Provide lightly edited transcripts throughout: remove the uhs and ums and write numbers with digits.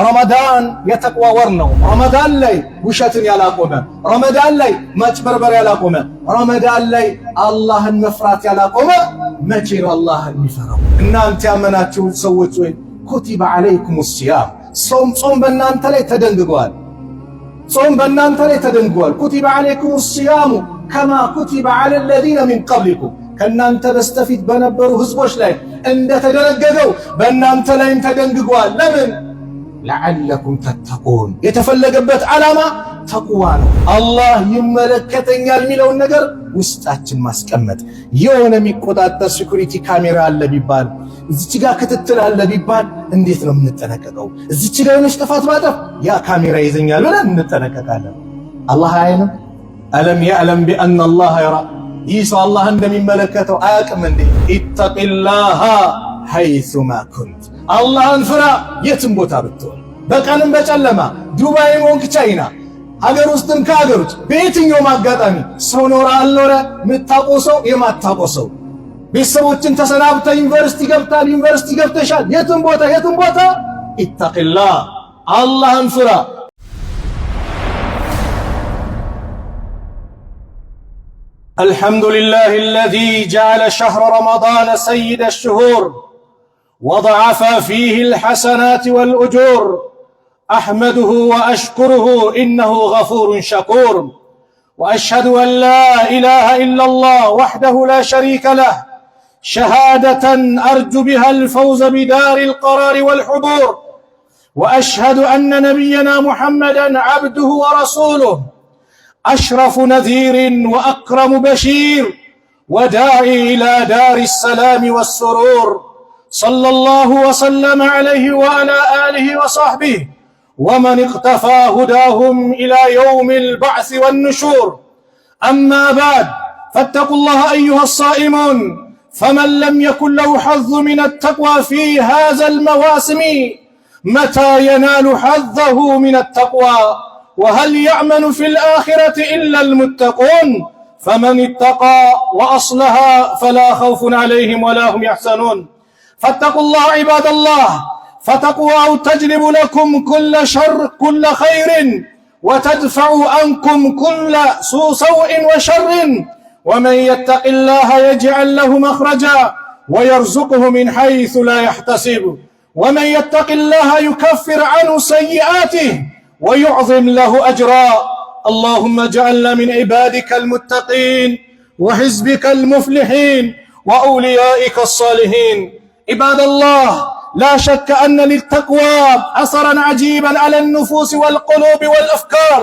ረመዳን የተቅዋ ወር ነው። ረመዳን ላይ ውሸትን ያላቆመ፣ ረመዳን ላይ ማጭበርበር ያላቆመ፣ ረመዳን ላይ አላህን መፍራት ያላቆመ መቼ ነው አላህን የሚፈራው? እናንተ ያመናችሁ ሰዎች ወይ ኩቲበ ዐለይኩም ሲያም፣ ጾም በእናንተ ላይ ተደንግጓል። ጾም በእናንተ ላይ ተደንግጓል። ኩቲበ ዐለይኩም ሲያሙ ከማ ኩቲበ ዐለ ለዚነ ሚን ቀብሊኩም፣ ከእናንተ በስተፊት በነበሩ ህዝቦች ላይ እንደተደነገገው በእናንተ ላይም ተደንግጓል። ለምን? ለዓለኩም ተተቁን። የተፈለገበት ዓላማ ተቅዋ ነው። አላህ ይመለከተኛል የሚለውን ነገር ውስጣችን ማስቀመጥ። የሆነ የሚቆጣጠር ሴኩሪቲ ካሜራ አለ ቢባል፣ እዚች ጋር ክትትል አለ ቢባል እንዴት ነው የምንጠነቀቀው? እዚች ጋር የሆነች ጥፋት ባጠፍ ያ ካሜራ ይዘኛል ብለን እንጠነቀቃለን። አላህ አያይንም? አለም የዕለም ቢአነ አላህ የራ። ይህ ሰው አላህ እንደሚመለከተው አያውቅም እንዴ? ኢተቂላሃ ሐይሱማ ኩንት፣ አላህን ፍራ የትም ቦታ ብትሆን፣ በቀንም በጨለማ ዱባይ ሆንክ ቻይና፣ ሀገር ውስጥም ከሀገር ውጭ፣ በየትኛውም አጋጣሚ ሰው ኖረ አልኖረ፣ የምታውቀው ሰው የማታውቀው ሰው፣ ቤተሰቦችን ተሰናብተ ዩኒቨርሲቲ ገብታል፣ ዩኒቨርሲቲ ገብተሻል፣ የትም ቦታ ኢተቂላህ አላህን ፍራ። الحمد لله الذي جعل شهر رمضان سيد الشهور وضعف فيه الحسنات والأجور، أحمده وأشكره إنه غفور شكور، وأشهد أن لا إله إلا الله وحده لا شريك له شهادة أرجو بها الفوز بدار القرار والحضور، وأشهد أن نبينا محمدا عبده ورسوله أشرف نذير وأكرم بشير وداعي إلى دار السلام والسرور، صلى الله وسلم عليه وعلى آله وصحبه ومن اقتفى هداهم إلى يوم البعث والنشور. أما بعد، فاتقوا الله أيها الصائمون، فمن لم يكن له حظ من التقوى في هذا المواسم متى ينال حظه من التقوى؟ وهل يأمن في الآخرة إلا المتقون؟ فمن اتقى وأصلها فلا خوف عليهم ولا هم يحزنون. فاتقوا الله عباد الله، فتقواه تجلب لكم كل شر كل خير، وتدفع عنكم كل سوء وشر، ومن يتق الله يجعل له مخرجا ويرزقه من حيث لا يحتسب، ومن يتق الله يكفر عنه سيئاته ويعظم له أجرا. اللهم اجعلنا من عبادك المتقين وحزبك المفلحين وأوليائك الصالحين. عباد الله، لا شك أن للتقوى أثرا عجيبا على النفوس والقلوب والأفكار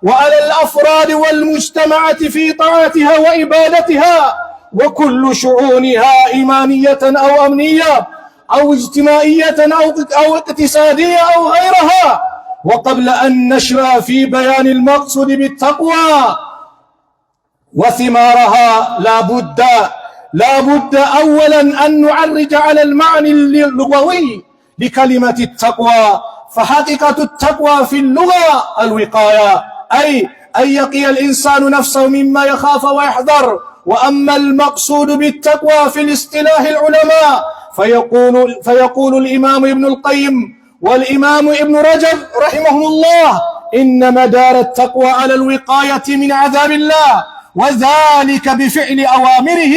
وعلى الأفراد والمجتمعات في طاعتها وإبادتها وكل شؤونها، إيمانية أو أمنية أو اجتماعية أو اقتصادية أو غيرها. وقبل أن نشرع في بيان المقصود بالتقوى وثمارها لا بد أولا أن نعرج على المعنى اللغوي لكلمة التقوى. فحقيقة التقوى في اللغة الوقاية، أي أن يقي الإنسان نفسه مما يخاف ويحذر. وأما المقصود بالتقوى في الاصطلاح العلماء فيقول الإمام ابن القيم والإمام ابن رجب رحمهم الله: إن مدار التقوى على الوقاية من عذاب الله، وذلك بفعل أوامره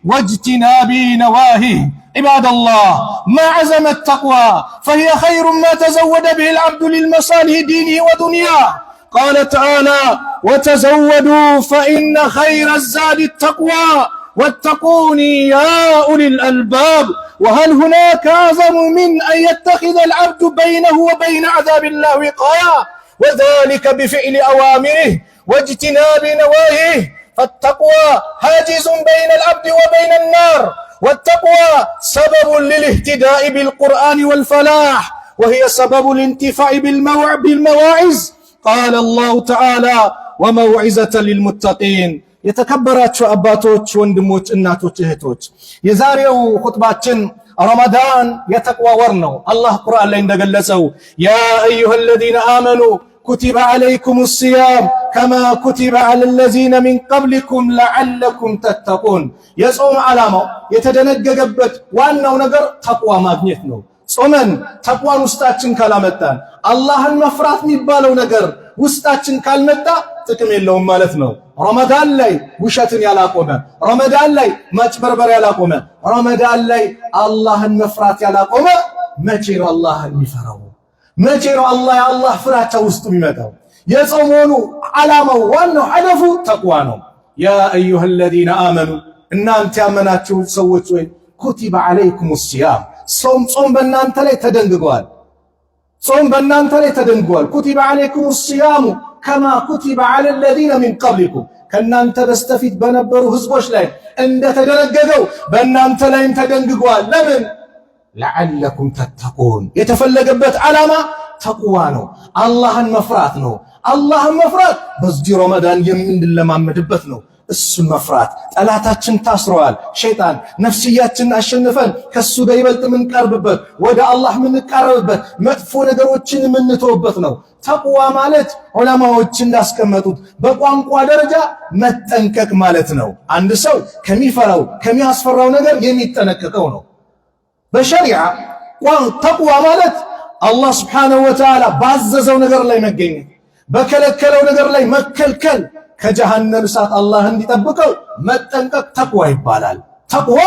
واجتناب نواهيه. عباد الله، ما عزم التقوى فهي خير ما تزود به العبد للمصالح دينه ودنياه. قال تعالى: وتزودوا فإن خير الزاد التقوى واتقوني يا أولي الألباب. وهل هناك أعظم من أن يتخذ العبد بينه وبين عذاب الله وقاية، وذلك بفعل أوامره واجتناب نواهيه؟ فالتقوى حاجز بين العبد وبين النار، والتقوى سبب للاهتداء بالقرآن والفلاح، وهي سبب الانتفاع بالمواعظ. قال الله تعالى: وموعظة للمتقين. የተከበራችሁ አባቶች፣ ወንድሞች፣ እናቶች፣ እህቶች፣ የዛሬው ኹጥባችን ረመዳን የተቅዋ ወር ነው። አላህ ቁርአን ላይ እንደገለጸው ያ አዩሃ الذين آمنوا كتب عليكم الصيام كما كتب على الذين من قبلكم لعلكم تتقون። የጾም ዓላማው የተደነገገበት ዋናው ነገር ተቅዋ ማግኘት ነው። ጾመን ተቅዋን ውስጣችን ካላመጣን አላህን መፍራት የሚባለው ነገር ውስጣችን ካልመጣ ጥቅም የለውም ማለት ነው። ረመዳን ላይ ውሸትን ያላቆመ፣ ረመዳን ላይ ማጭበርበር ያላቆመ፣ ረመዳን ላይ አላህን መፍራት ያላቆመ መቼ ነው አላህን የሚፈራው? መቼ ነው የአላህ ፍራቻ ውስጡ የሚመጣው? የጾሙ ዓላማው ዋናው ሐደፉ ተቅዋ ነው። ያ አዩሃ الذين آمنوا እናንተ ያመናችሁ ሰዎች ወይ ኩቲበ ዓለይኩም الصيام ጾም በእናንተ ላይ ተደንግጓል። ጾም በእናንተ ላይ ተደንግጓል። ኩቲበ ዓለይኩም الصيام كما كتب على الذين من قبلكم ከናንተ በስተፊት በነበሩ ህዝቦች ላይ እንደተደነገገው በእናንተ ላይም ተደንግጓል። ለምን? ለዓለኩም ተተቁን የተፈለገበት ዓላማ ተቅዋ ነው። አላህን መፍራት ነው። አላህን መፍራት በዚህ ረመዳን የምንለማመድበት ነው። እሱን መፍራት ጠላታችን ታስረዋል። ሸይጣን ነፍስያችን አሸንፈን ከሱ በይበልጥ የምንቀርብበት ወደ አላህ የምንቀርብበት መጥፎ ነገሮችን የምንተውበት ነው። ተቅዋ ማለት ዑለማዎች እንዳስቀመጡት በቋንቋ ደረጃ መጠንቀቅ ማለት ነው። አንድ ሰው ከሚፈራው ከሚያስፈራው ነገር የሚጠነቀቀው ነው። በሸሪዓ ተቅዋ ማለት አላህ ስብሓነሁ ወተዓላ ባዘዘው ነገር ላይ መገኘት፣ በከለከለው ነገር ላይ መከልከል፣ ከጀሃነም እሳት አላህ እንዲጠብቀው መጠንቀቅ ተቅዋ ይባላል። ተቅዋ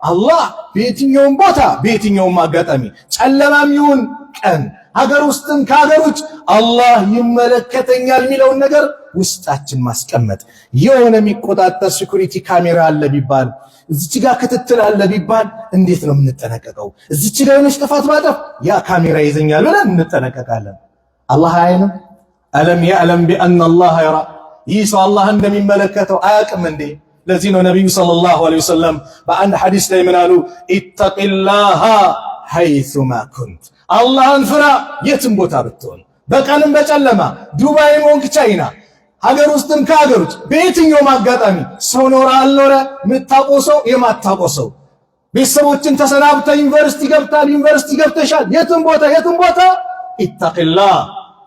አላህ በየትኛውም ቦታ በየትኛውም አጋጣሚ ጨለማም ይሁን ቀን ሀገር ውስጥም ከሀገር ውጭ አላህ ይመለከተኛል የሚለውን ነገር ውስጣችን ማስቀመጥ። የሆነ የሚቆጣጠር ሴኩሪቲ ካሜራ አለ ቢባል፣ እዚች ጋር ክትትል አለ ቢባል እንዴት ነው የምንጠነቀቀው? እዚች ጋር የሆነች ጥፋት ባጠፍ ያ ካሜራ ይዘኛል ብለን እንጠነቀቃለን። አላህ አያንም? አለም ያዕለም ቢአነ አላህ የራ። ይህ ሰው አላህ እንደሚመለከተው አያውቅም እንዴ? ለዚህ ነው ነቢዩ ሰለላሁ ዐለይሂ ወሰለም በአንድ ሐዲስ ላይ ምን አሉ? ኢተቂላሃ ሐይሱማ ኩንት፣ አላህን ፍራ የትም ቦታ ብትሆን፣ በቀንም በጨለማ ዱባይም ሆንክ ቻይና፣ ሀገር ውስጥም ከሀገር ውጭ በየትኛውም አጋጣሚ ሰው ኖረ አልኖረ፣ የምታውቀው ሰው የማታውቀው ሰው፣ ቤተሰቦችን ተሰናብተ ዩኒቨርሲቲ ገብታል፣ ዩኒቨርሲቲ ገብተሻል፣ የትም ቦታ ኢተቂላህ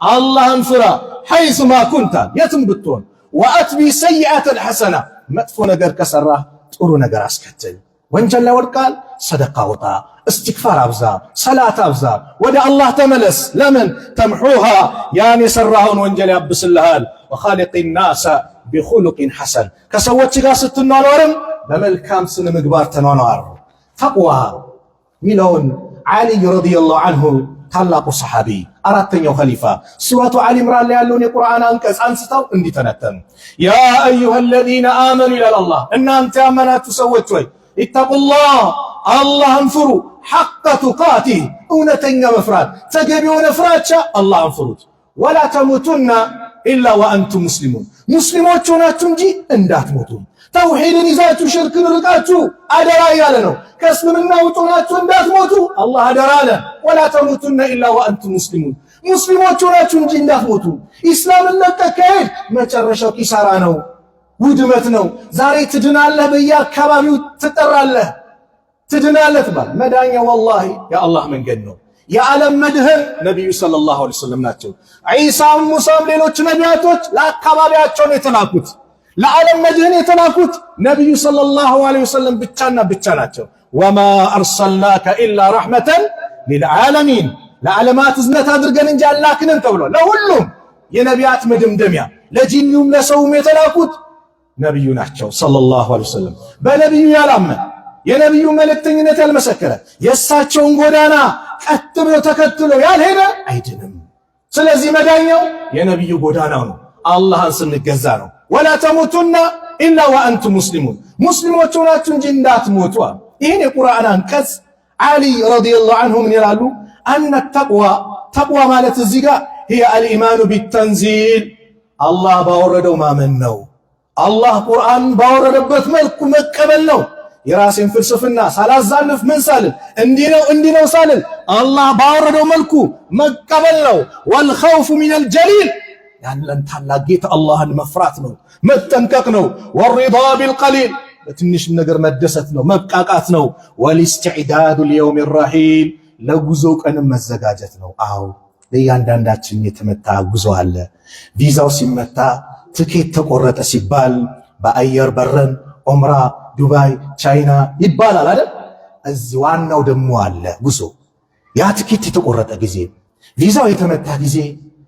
አላህን ፍራ ሐይሱማ ኩንት የትም ብትሆን። ወአትቢ ሰይአተል ሐሰና መጥፎ ነገር ከሰራህ ጥሩ ነገር አስከትል። ወንጀል ላይ ወድቃል፣ ሰደቃ ወጣ፣ እስትግፋር አብዛ፣ ሰላት አብዛ፣ ወደ አላህ ተመለስ። ለምን? ተምሑሃ ያን የሰራኸውን ወንጀል ያብስልሃል። ወኻሊቂ ናሰ ቢኹሉቂን ሐሰን ከሰዎች ጋር ስትኗኗርም በመልካም ስነ ምግባር ተኗኗር። ተቅዋ ሚለውን ዓሊ ረዲየላሁ ዐንሁ ታላቁ ሰሓቢ አራተኛው ኸሊፋ ሱረቱ አሊ ኢምራን ላይ ያለውን የቁርአን አንቀጽ አንስተው እንዲተነተኑ ያ አዩሃ الذين آمنوا ይላል አላህ፣ እናንተ ያመናችሁ ሰዎች ወይ ኢተቁላህ አላህን ፍሩ፣ ሐቀ ቱቃቲህ እውነተኛ መፍራት ተገቢ የሆነ ፍራቻ አላህን ፍሩት። ወላ ተሙቱና ኢላ ወአንቱም ሙስሊሙን ሙስሊሞች ሆናችሁ እንጂ እንዳትሞቱ። ተውሂድን ይዛችሁ ሽርክን ርቃችሁ አደራ እያለ ነው። ከእስልምና ውጡ ናችሁ እንዳትሞቱ አላህ አደራ አለ። ወላ ተሙቱና ኢላ ወአንቱም ሙስሊሙን ሙስሊሞች ሆናችሁ እንጂ እንዳትሞቱ። ኢስላምን ለቀህ ከሄድ መጨረሻው ኪሳራ ነው፣ ውድመት ነው። ዛሬ ትድናለህ፣ በየአካባቢው ትጠራለህ፣ ትድናለህ ትባል። መዳኛ ወላሂ የአላህ መንገድ ነው። የዓለም መድህን ነቢዩ ሰለላሁ ዐለይሂ ወሰለም ናቸው። ዒሳም ሙሳም ሌሎች ነቢያቶች ለአካባቢያቸው ነው የተላኩት። ለዓለም መድህን የተላኩት ነቢዩ ሰለላሁ ዐለይሂ ወሰለም ብቻና ብቻ ናቸው። ወማ አርሰልናከ ኢላ ረሕመተን ሊልዓለሚን ለዓለማት እዝነት አድርገን እንጂ አላክንም ተብሏል። ለሁሉም የነቢያት መደምደሚያ ለጂኒውም ለሰውም የተላኩት ነቢዩ ናቸው ሰለላሁ ዐለይሂ ወሰለም። በነቢዩ ያላመነ የነቢዩ መልእክተኝነት ያልመሰከረ የእሳቸውን ጎዳና ቀጥ ብሎ ተከትሎ ያልሄደ አይድንም። ስለዚህ መዳኛው የነቢዩ ጎዳናው ነው፣ አላህን ስንገዛ ነው። ወላ ተሙቱና ኢላ ወአንቱም ሙስሊሙን ሙስሊሞች ሆናችሁ እንጂ እንዳትሞቱ። ይህን የቁርአን አንቀጽ ዓሊ ረዲየላሁ ዐንሁ ምን ይላሉ? አነ ተቅዋ ማለት እዚህ ጋር ሂየ አልኢማኑ ቢተንዚል አላህ ባወረደው ማመን ነው። አላህ ቁርአን ባወረደበት መልኩ መቀበል ነው። የራሴን ፍልስፍና ሳላዛንፍ ምን ሳልል እንዲህ ነው ሳልል አላህ ባወረደው መልኩ መቀበል ነው። ወልኸውፉ ሚነል ጀሊል ያለን ታላቅ ጌታ አላህን መፍራት ነው፣ መጠንቀቅ ነው። ወሪዳ ቢልቀሊል በትንሽም ነገር መደሰት ነው፣ መብቃቃት ነው። ወልኢስቲዕዳዱ ሊየውም ረሒል ለጉዞ ቀንም መዘጋጀት ነው። አዎ ለእያንዳንዳችን የተመታ ጉዞ አለ። ቪዛው ሲመታ ትኬት ተቆረጠ ሲባል በአየር በረን ዑምራ ዱባይ ቻይና ይባላል አይደል? እዚህ ዋናው ደግሞ አለ ጉዞ። ያ ትኬት የተቆረጠ ጊዜ ቪዛው የተመታ ጊዜ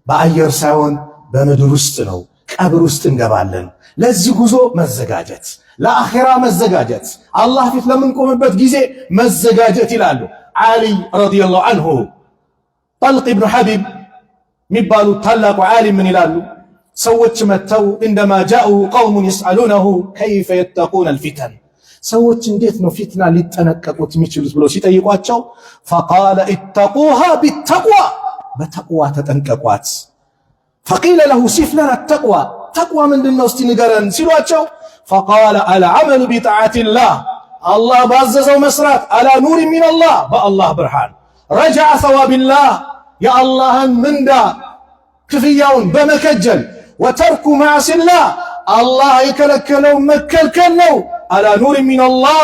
በአየር ሳይሆን በምድር ውስጥ ነው። ቀብር ውስጥ እንገባለን። ለዚህ ጉዞ መዘጋጀት፣ ለአኺራ መዘጋጀት፣ አላህ ፊት ለምንቆምበት ጊዜ መዘጋጀት ይላሉ ዓሊ ረዲየላሁ ዐንሁ። ጠልቅ ኢብኑ ሐቢብ የሚባሉ ታላቁ ዓሊም ምን ይላሉ? ሰዎች መተው እንደማ ጃኡ ቀውሙን የስአሉነሁ ከይፈ የተቁነ አልፊተን፣ ሰዎች እንዴት ነው ፊትና ሊጠነቀቁት የሚችሉት ብለው ሲጠይቋቸው ፈቃለ ኢተቁሃ ቢተቅዋ፣ በተቅዋ ተጠንቀቋት። ፈቂለ ለሁ ሲፍ ለና ተቅዋ፣ ተቅዋ ምንድነው እስቲ ንገረን ሲሏቸው ፈቃለ አልዓመሉ ቢጣዓቲላህ፣ አላህ ባዘዘው መስራት፣ አላ ኑር ሚነላህ፣ በአላህ ብርሃን፣ ረጃዐ ሰዋቢላህ፣ የአላህን ምንዳ ክፍያውን በመከጀል፣ ወተርኩ ማዕሲላህ፣ አላህ የከለከለውን መከልከል ነው። አላ ኑር ሚነላህ፣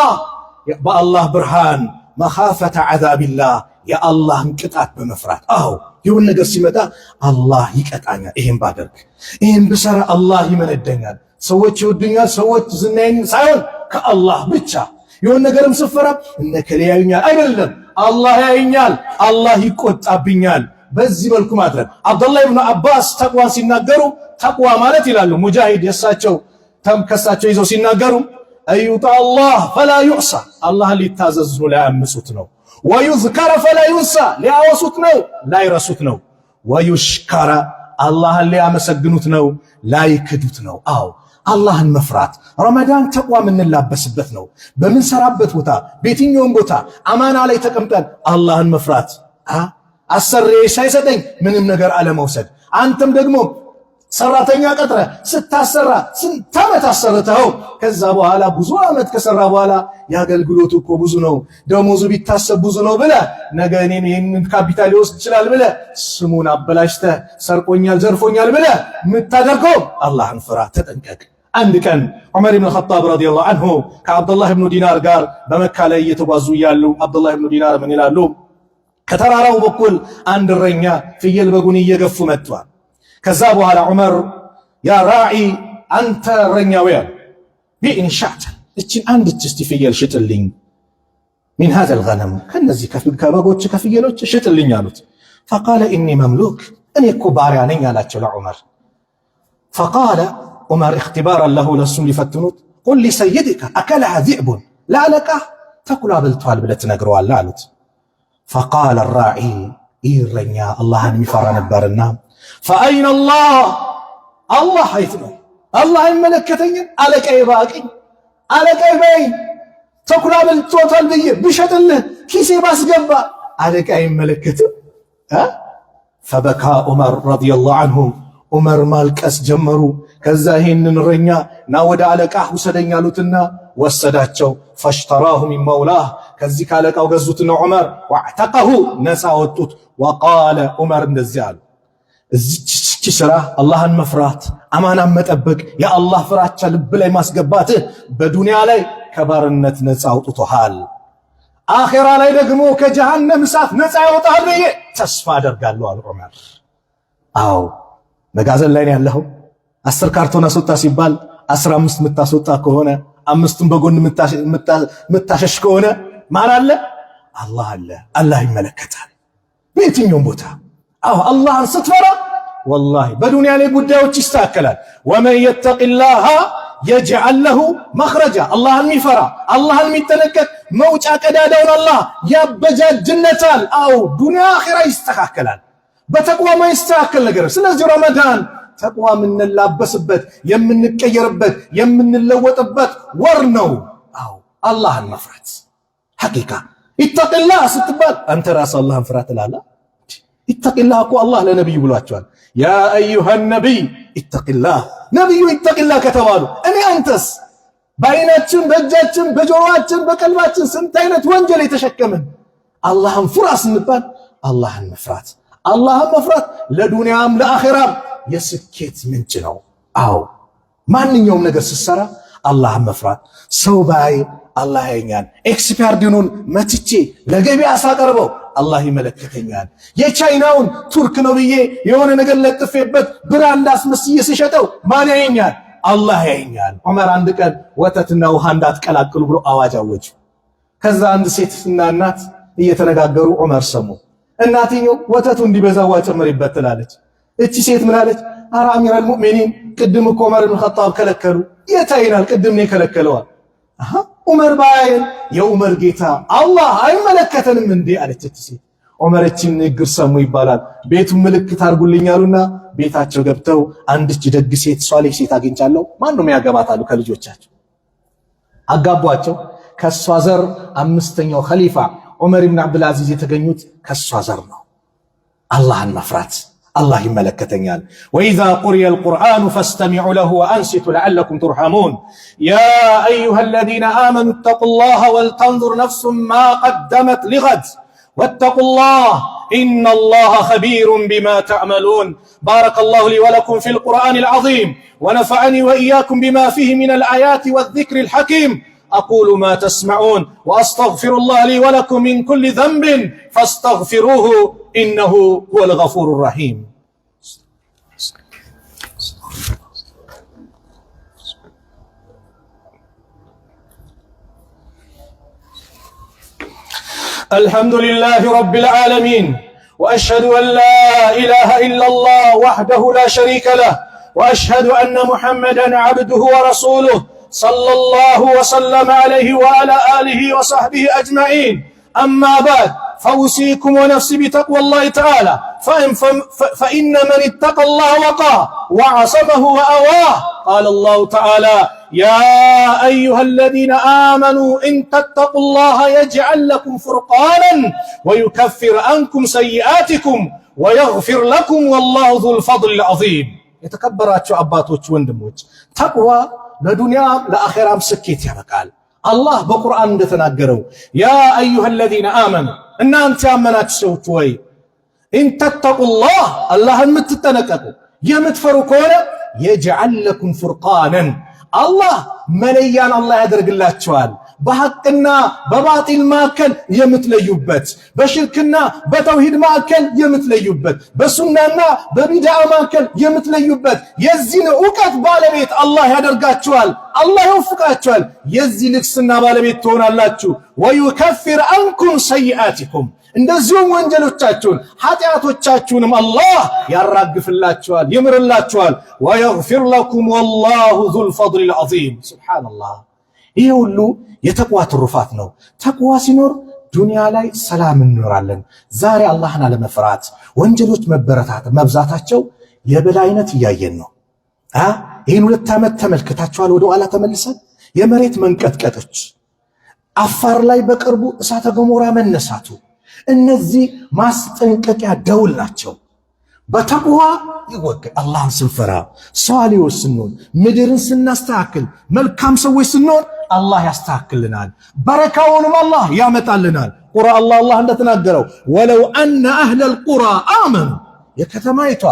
በአላህ ብርሃን፣ መኻፈተ ዐዛቢላህ፣ የአላህን ቅጣት በመፍራት። አዎ ይሁን ነገር ሲመጣ አላህ ይቀጣኛል፣ ይሄን ባደርግ ይሄን ብሰራ አላህ ይመነደኛል፣ ሰዎች ይወዱኛል፣ ሰዎች ዝናዬን ሳይሆን ከአላህ ብቻ። ይሁን ነገርም ስፈራ እነከሌ ያዩኛል አይደለም፣ አላህ ያዩኛል፣ አላህ ይቆጣብኛል። በዚህ መልኩ ማድረግ። አብዱላህ ኢብኑ አባስ ተቅዋን ሲናገሩ ተቅዋ ማለት ይላሉ ሙጃሂድ ከሳቸው ይዘው ሲናገሩ አዩጣ አላህ ፈላ ዩዕሳ፣ አላህን ሊታዘዙ ላያምፁት ነው። ወዩዝከረ ፈላ ዩንሳ፣ ሊያወሱት ነው ላይረሱት ነው። ወዩሽከረ፣ አላህን ሊያመሰግኑት ነው ላይክዱት ነው። አዎ አላህን መፍራት ረመዳን ተቅዋ የምንላበስበት ነው። በምንሰራበት ቦታ በየትኛውም ቦታ አማና ላይ ተቀምጠን አላህን መፍራት፣ አሰሬ ሳይሰጠኝ ምንም ነገር አለመውሰድ። አንተም ደግሞ ሰራተኛ ቀጥረ ስታሰራ ስንት ዓመት አሰርተኸው ከዛ በኋላ ብዙ ዓመት ከሰራ በኋላ ያገልግሎቱ እኮ ብዙ ነው፣ ደሞዙ ቢታሰብ ብዙ ነው ብለህ ነገ እኔን ይህንን ካፒታል ሊወስድ ይችላል ብለህ ስሙን አበላሽተህ ሰርቆኛል ዘርፎኛል ብለህ የምታደርገው አላህን ፍራ፣ ተጠንቀቅ። አንድ ቀን ዑመር ኢብኑ ኸጣብ ረዲየላሁ ዐንሁ ከአብዱላህ ኢብኑ ዲናር ጋር በመካ ላይ እየተጓዙ እያሉ አብዱላህ ኢብኑ ዲናር ምን ይላሉ? ከተራራው በኩል አንድ እረኛ ፍየል በጉን እየገፉ መጥቷል። ከዛ በኋላ ዑመር ያ ራዒ አንተ እረኛው ያሉ ቢኢን ሻዕተ፣ እችን አንድች እስቲ ፍየል ሽጥልኝ፣ ሚን ሃዘል ገነም፣ ከነዚህ ከበጎች ከፍየሎች ሽጥልኝ አሉት። ፈቃለ ኢኒ መምሉክ፣ እኔ እኮ ባሪያ ነኝ አላቸው ለዑመር። ፈቃለ ዑመር እክትባራን ለሁ፣ ለሱም ሊፈትኑት ቁል ሊሰይድከ አከለሃ ዚዕቡን፣ ለአለቃ ተኩላ በልቷል ብለህ ትነግረዋለህ አሉት። ፈቃለ ራዒ፣ ይህ እረኛ አላህን የሚፈራ ነበርና ፈአይነ አላህ፣ አላህ አይት ነው፣ አላህ አይመለከተኝም፣ አለቃዬ ባቅኝ፣ አለቃዬ በይ፣ ተኩላ በልቶታል ብዬ ብሸጥልህ ኪሴ ባስገባ አለቃ አይመለከትም። ፈበካ ዑመር ረዲየላሁ ዐንሁ፣ ዑመር ማልቀስ ጀመሩ። ከዛ ይህንን እረኛ ና ወደ አለቃ ውሰደኝ አሉትና ወሰዳቸው። ፈሽተራሁ ሚን መውላህ፣ ከዚህ ካለቃው ገዙትና ዑመር ወዕተቀሁ፣ ነፃ ወጡት። ወቃለ ዑመር እንደዚህ አሉ፣ እዚች ስራ አላህን መፍራት፣ አማናን መጠበቅ፣ የአላህ ፍራቻ ልብ ላይ ማስገባትህ በዱንያ ላይ ከባርነት ነፃ አውጥቶሃል፣ አኺራ ላይ ደግሞ ከጀሃነም እሳት ነፃ ያወጣሃል ብዬ ተስፋ አደርጋለሁ አሉ ዑመር። አዎ መጋዘን ላይ ነው ያለኸው። 10 ካርቶን አስወጣ ሲባል 15 የምታስወጣ ከሆነ 5ቱን በጎን የምታሸሽ ከሆነ ማን አለ? አላህ አለ። አላህ ይመለከታል በየትኛውም ቦታ። አዎ አላህን ስትፈራ ወላሂ በዱንያ ላይ ጉዳዮች ይስተካከላል። ወመን የተቂላህ የጅዐል ለሁ መኽረጃ፣ አላህን የሚፈራ አላህን የሚጠነቀቅ መውጫ ቀዳዳውን አላህ ያበጃጅለታል። አዎ ዱንያ አኺራ ይስተካከላል። በተቅዋ ማይስተካከል ነገር። ስለዚህ ረመዳን ተቅዋ የምንላበስበት የምንቀየርበት የምንለወጥበት ወር ነው። አዎ አላህን መፍራት ሐቂቃ። ኢተቂላህ ስትባል አንተ ራስህ አላህን ፍራ ትላለህ። ኢተቂላህ እኮ አላህ ለነብዩ ብሏቸዋል። ያ አዩሃ ነቢይ ኢተቂላህ፣ ነብዩ ኢተቂላህ ከተባሉ እኔ አንተስ በአይናችን በእጃችን በጆሮአችን በቀልባችን ስንት አይነት ወንጀል የተሸከምን። አላህን ፍራ ስንባል አላህን መፍራት፣ አላህን መፍራት ለዱንያም ለአኺራም የስኬት ምንጭ ነው። አዎ ማንኛውም ነገር ስትሰራ አላህን መፍራት። ሰው ባይ አላህ ያየኛል። ኤክስፐርዲኑን መትቼ ለገበያ ሳቀርበው አላህ ይመለከተኛል። የቻይናውን ቱርክ ነው ብዬ የሆነ ነገር ለጥፌበት ብራንድ አስመስዬ ስሸጠው ማን ያየኛል? አላህ ያየኛል። ዑመር አንድ ቀን ወተትና ውሃ እንዳትቀላቅሉ ብሎ አዋጅ አወጁ። ከዛ አንድ ሴትና እናት እየተነጋገሩ ዑመር ሰሙ። እናትየው ወተቱ እንዲበዛው ጨምሪበት ትላለች። እቺ ሴት ምን አለች? አራ አሚራል ሙእሚኒን ቅድም እኮ ዑመር ኢብኑ ኸጣብ ከለከሉ። የታይናል ቅድም ነው የከለከለዋል። ዑመር ባይን የዑመር ጌታ አላህ አይመለከተንም እንዴ አለች እቺ ሴት። ዑመር እቺን ንግግር ሰሙ ይባላል። ቤቱን ምልክት አድርጉልኛሉና ቤታቸው ገብተው አንድች ደግ ሴት ሷሊህ ሴት አግኝቻለሁ ማንንም ያገባታሉ ከልጆቻቸው አጋቧቸው። ከሷ ዘር አምስተኛው ኸሊፋ ዑመር ኢብኑ አብዱል አዚዝ የተገኙት ከሷ ዘር ነው። አላህን መፍራት الله يملكتنيال وإذا قرئ القرآن فاستمعوا له وأنصتوا لعلكم ترحمون يا أيها الذين آمنوا اتقوا الله ولتنظر نفس ما قدمت لغد واتقوا الله إن الله خبير بما تعملون بارك الله لي ولكم في القرآن العظيم ونفعني وإياكم بما فيه من الآيات والذكر الحكيم أقول ما تسمعون وأستغفر الله لي ولكم من كل ذنب فاستغفروه إنه هو الغفور الرحيم الحمد لله رب العالمين وأشهد أن لا إله إلا الله وحده لا شريك له وأشهد أن محمدًا عبده ورسوله صلى الله وسلم عليه وعلى آله وصحبه أجمعين أما بعد فأوصيكم ونفسي بتقوى الله تعالى فإن من اتقى الله وقاه وعصمه وأواه قال الله تعالى يا أيها الذين آمنوا إن تتقوا الله يجعل لكم فرقانا ويكفر عنكم سيئاتكم ويغفر لكم والله ذو الفضل العظيم يتكبرات أباتوش وندموش تقوى لدنيا لآخرة مسكيت يا بقال الله بقرآن دتناقروا يا أيها الذين آمنوا إن أنت آمنات سوتوي إن تتقوا الله المتتنكتوا يمتفروا كونا يجعل لكم فرقانا الله منيان الله يدرق الله تشوال بحقنا بباطل ماكل يمتليوبت بشركنا بتوحيد ماكل يمتليوبت بسننا ببدع ماكل يمتليوبت يزين اوقات بالبيت الله يدرقات تشوال الله يوفقات تشوال يزين لكسنا بالبيت تون الله ويكفر عنكم سيئاتكم እንደዚሁም ወንጀሎቻችሁን ኃጢያቶቻችሁንም አላህ ያራግፍላችኋል ይምርላችኋል ወይግፊር ለኩም ወላሁ ዙል ፈድል العظيم سبحان الله ይሄ ሁሉ የተቅዋ ትሩፋት ነው። ተቅዋ ሲኖር ዱንያ ላይ ሰላም እንኖራለን። ዛሬ አላህን አለመፍራት ወንጀሎች መብዛታቸው የበላይነት እያየን ነው። ይሄን 2 ዓመት ተመልክታችኋል። ወደ ኋላ ተመልሰን የመሬት መንቀጥቀጦች አፋር ላይ በቅርቡ እሳተ ገሞራ መነሳቱ እነዚህ ማስጠንቀቂያ ደውል ናቸው። በተቅዋ ይወቅ አላህን ስንፈራ ሷሊዎች ስንሆን ምድርን ስናስተካክል መልካም ሰዎች ስንሆን አላህ ያስተካክልናል። በረካውንም አላህ ያመጣልናል። ቁርአን አላህ እንደተናገረው ወለው አነ አህለል ቁራ አመኑ የከተማይቷ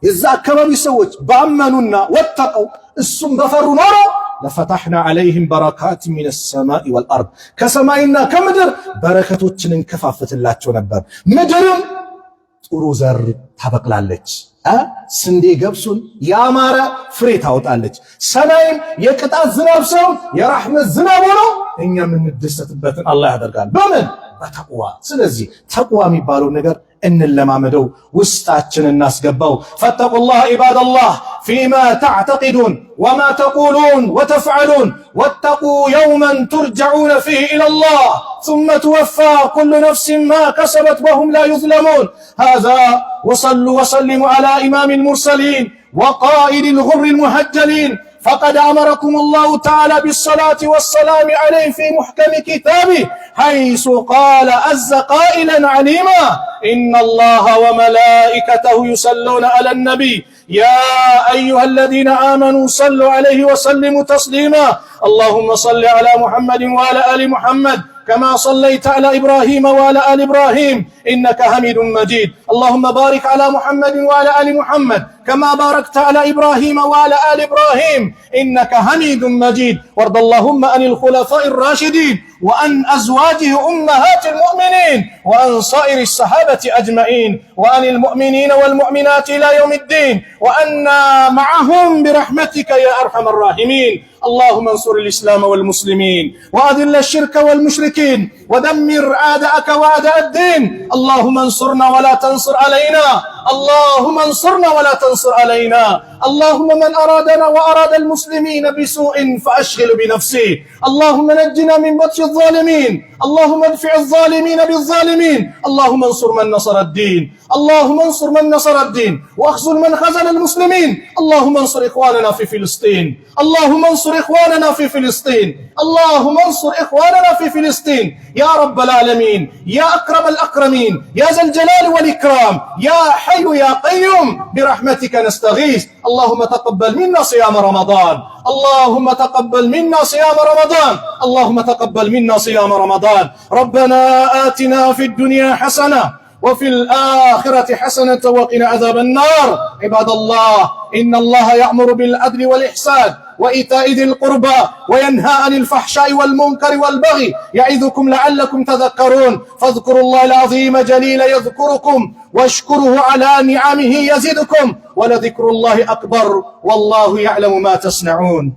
የዛ አካባቢ ሰዎች ባመኑና ወተቀው እሱም በፈሩ ኖሮ ለፈታህና عليهم بركات من السماء والارض ከሰማይና ከምድር በረከቶችን እንከፋፍትላቸው ነበር። ምድርም ጥሩ ዘር ታበቅላለች። ስንዴ ገብሱን ያማረ ፍሬ ታወጣለች። ሰማይም የቅጣት ዝናብ ሳይሆን የራህመት ዝናብ ሆኖ እኛ የምንደሰትበትን አላህ ያደርጋል። በምን? በተቅዋ። ስለዚህ ተቅዋ የሚባለው ነገር እንለማመደው ውስጣችን እናስገባው። ፈተቁላህ ኢባደላህ ፊማ ተዕተቂዱን ወማ ተቁሉን ወተፍዐሉን ወተቁ የውመን ቱርጀዑነ ፊህ ኢለላህ ثم توفى كل نفس ما كسبت وهم لا يظلمون هذا وصلوا وسلموا على إمام المرسلين وقائد الغر المهجلين فقد أمركم الله تعالى بالصلاة والسلام عليه في محكم كتابه حيث قال عز قائلا عليما إن الله وملائكته يصلون على النبي يا أيها الذين آمنوا صلوا عليه وسلموا تسليما اللهم صل على محمد وعلى آل محمد كما صليت على إبراهيم وعلى آل إبراهيم إنك حميد مجيد اللهم بارك على محمد وعلى آل محمد كما باركت على إبراهيم وعلى آل إبراهيم إنك حميد مجيد وارض اللهم عن الخلفاء الراشدين وعن أزواجه أمهات المؤمنين وعن صائر الصحابة أجمعين وعن المؤمنين والمؤمنات إلى يوم الدين وأنا معهم برحمتك يا أرحم الراحمين اللهم انصر الإسلام والمسلمين وأذل الشرك والمشركين ودمر أعداءك وأعداء الدين. اللهم انصرنا ولا تنصر علينا، اللهم انصرنا ولا تنصر علينا. اللهم من أرادنا وأراد المسلمين بسوء فأشغل بنفسه. اللهم نجنا من بطش الظالمين، اللهم ادفع الظالمين بالظالمين. اللهم انصر من نصر الدين، اللهم انصر من نصر الدين واخذل من خذل المسلمين. اللهم انصر إخواننا في فلسطين، اللهم انصر إخواننا في فلسطين، اللهم انصر إخواننا في فلسطين يا رب العالمين، يا أكرم الأكرمين، يا ذا الجلال والإكرام، يا حي يا قيوم برحمتك نستغيث. اللهم تقبل منا صيام رمضان، اللهم تقبل منا صيام رمضان، اللهم تقبل منا صيام رمضان. ربنا آتنا في الدنيا حسنة وفي الآخرة حسنة وقنا عذاب النار. عباد الله، إن الله يأمر بالعدل والإحسان وإيتاء ذي القربى وينهى عن الفحشاء والمنكر والبغي يعظكم لعلكم تذكرون. فاذكروا الله العظيم جليل يذكركم واشكروه على نعمه يزدكم ولذكر الله أكبر والله يعلم ما تصنعون.